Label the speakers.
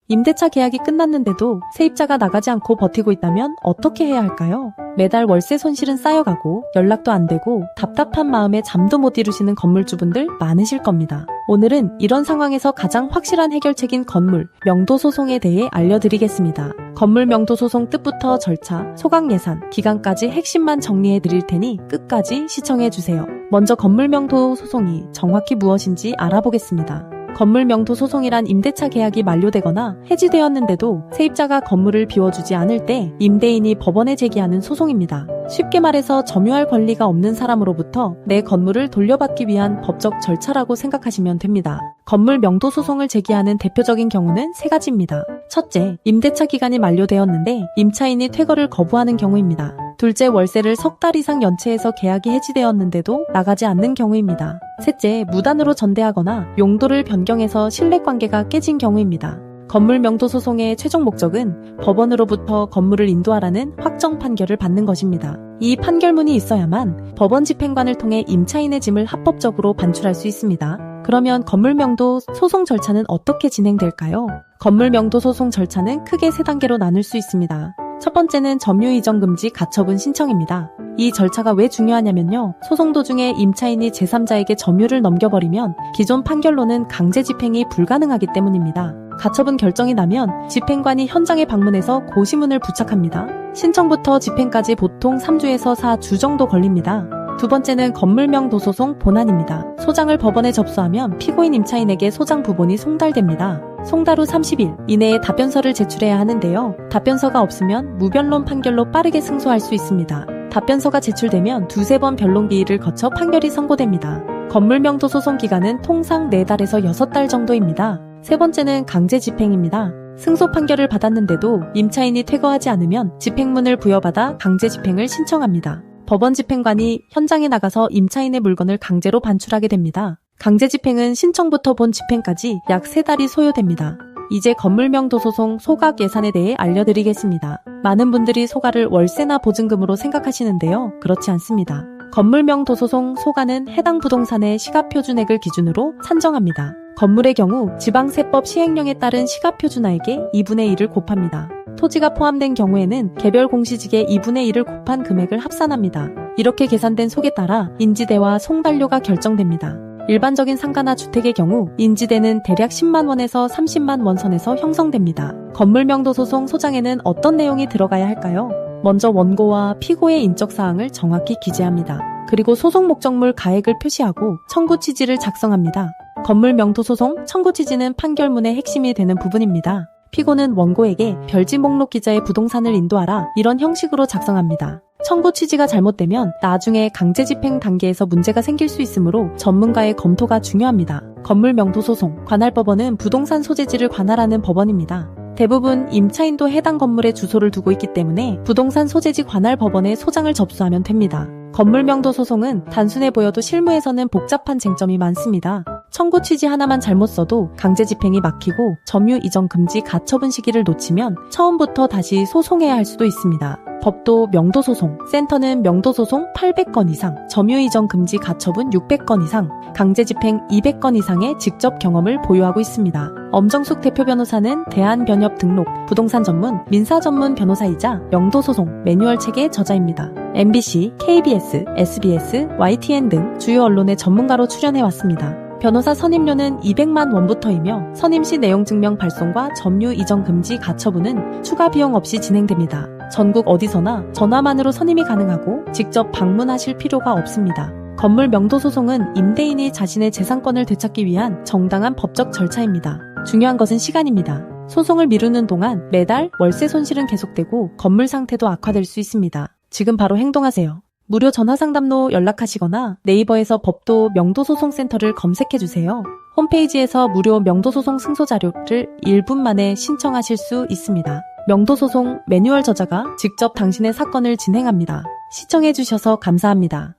Speaker 1: 임대차 계약이 끝났는데도 세입자가 나가지 않고 버티고 있다면 어떻게 해야 할까요? 매달 월세 손실은 쌓여가고 연락도 안 되고 답답한 마음에 잠도 못 이루시는 건물주분들 많으실 겁니다. 오늘은 이런 상황에서 가장 확실한 해결책인 건물 명도 소송에 대해 알려드리겠습니다. 건물 명도 소송 뜻부터 절차, 소각 예산, 기간까지 핵심만 정리해 드릴 테니 끝까지 시청해 주세요. 먼저 건물 명도 소송이 정확히 무엇인지 알아보겠습니다. 건물 명도 소송이란 임대차 계약이 만료되거나 해지되었는데도 세입자가 건물을 비워주지 않을 때 임대인이 법원에 제기하는 소송입니다. 쉽게 말해서 점유할 권리가 없는 사람으로부터 내 건물을 돌려받기 위한 법적 절차라고 생각하시면 됩니다. 건물 명도 소송을 제기하는 대표적인 경우는 세 가지입니다. 첫째, 임대차 기간이 만료되었는데 임차인이 퇴거를 거부하는 경우입니다. 둘째, 월세를 석 달 이상 연체해서 계약이 해지되었는데도 나가지 않는 경우입니다. 셋째, 무단으로 전대하거나 용도를 변경해서 신뢰관계가 깨진 경우입니다. 건물 명도 소송의 최종 목적은 법원으로부터 건물을 인도하라는 확정 판결을 받는 것입니다. 이 판결문이 있어야만 법원 집행관을 통해 임차인의 짐을 합법적으로 반출할 수 있습니다. 그러면 건물 명도 소송 절차는 어떻게 진행될까요? 건물 명도 소송 절차는 크게 세 단계로 나눌 수 있습니다. 첫 번째는 점유 이전 금지 가처분 신청입니다. 이 절차가 왜 중요하냐면요. 소송 도중에 임차인이 제3자에게 점유를 넘겨버리면 기존 판결로는 강제 집행이 불가능하기 때문입니다. 가처분 결정이 나면 집행관이 현장에 방문해서 고시문을 부착합니다. 신청부터 집행까지 보통 3주에서 4주 정도 걸립니다. 두 번째는 건물 명도 소송 본안입니다. 소장을 법원에 접수하면 피고인 임차인에게 소장 부본이 송달됩니다. 송달 후 30일 이내에 답변서를 제출해야 하는데요. 답변서가 없으면 무변론 판결로 빠르게 승소할 수 있습니다. 답변서가 제출되면 두세 번 변론 기일을 거쳐 판결이 선고됩니다. 건물 명도 소송 기간은 통상 4달에서 6달 정도입니다. 세 번째는 강제 집행입니다. 승소 판결을 받았는데도 임차인이 퇴거하지 않으면 집행문을 부여받아 강제 집행을 신청합니다. 법원 집행관이 현장에 나가서 임차인의 물건을 강제로 반출하게 됩니다. 강제 집행은 신청부터 본 집행까지 약 3달이 소요됩니다. 이제 건물 명도 소송 소각 예산에 대해 알려드리겠습니다. 많은 분들이 소가를 월세나 보증금으로 생각하시는데요. 그렇지 않습니다. 건물 명도 소송 소가는 해당 부동산의 시가표준액을 기준으로 산정합니다. 건물의 경우 지방세법 시행령에 따른 시가표준화액의 2분의 1을 곱합니다. 토지가 포함된 경우에는 개별 공시지에 2분의 1을 곱한 금액을 합산합니다. 이렇게 계산된 속에 따라 인지대와 송달료가 결정됩니다. 일반적인 상가나 주택의 경우 인지대는 대략 10만 원에서 30만 원 선에서 형성됩니다. 건물 명도 소송 소장에는 어떤 내용이 들어가야 할까요? 먼저 원고와 피고의 인적사항을 정확히 기재합니다. 그리고 소송 목적물 가액을 표시하고 청구 취지를 작성합니다. 건물 명도 소송 청구 취지는 판결문의 핵심이 되는 부분입니다. 피고는 원고에게 별지 목록 기자의 부동산을 인도하라 이런 형식으로 작성합니다. 청구 취지가 잘못되면 나중에 강제 집행 단계에서 문제가 생길 수 있으므로 전문가의 검토가 중요합니다. 건물 명도 소송 관할법원은 부동산 소재지를 관할하는 법원입니다. 대부분 임차인도 해당 건물에 주소를 두고 있기 때문에 부동산 소재지 관할법원에 소장을 접수하면 됩니다. 건물 명도 소송은 단순해 보여도 실무에서는 복잡한 쟁점이 많습니다. 청구 취지 하나만 잘못 써도 강제 집행이 막히고 점유 이전 금지 가처분 시기를 놓치면 처음부터 다시 소송해야 할 수도 있습니다. 법도 명도 소송, 센터는 명도 소송 800건 이상, 점유 이전 금지 가처분 600건 이상, 강제 집행 200건 이상의 직접 경험을 보유하고 있습니다. 엄정숙 대표 변호사는 대한변협 등록, 부동산 전문, 민사 전문 변호사이자 명도 소송 매뉴얼 책의 저자입니다. MBC, KBS, SBS, YTN 등 주요 언론의 전문가로 출연해왔습니다. 변호사 선임료는 200만 원부터이며 선임시 내용증명 발송과 점유 이전 금지 가처분은 추가 비용 없이 진행됩니다. 전국 어디서나 전화만으로 선임이 가능하고 직접 방문하실 필요가 없습니다. 건물 명도 소송은 임대인이 자신의 재산권을 되찾기 위한 정당한 법적 절차입니다. 중요한 것은 시간입니다. 소송을 미루는 동안 매달 월세 손실은 계속되고 건물 상태도 악화될 수 있습니다. 지금 바로 행동하세요. 무료 전화상담로 연락하시거나 네이버에서 법도 명도소송센터를 검색해주세요. 홈페이지에서 무료 명도소송 승소자료를 1분 만에 신청하실 수 있습니다. 명도소송 매뉴얼 저자가 직접 당신의 사건을 진행합니다. 시청해주셔서 감사합니다.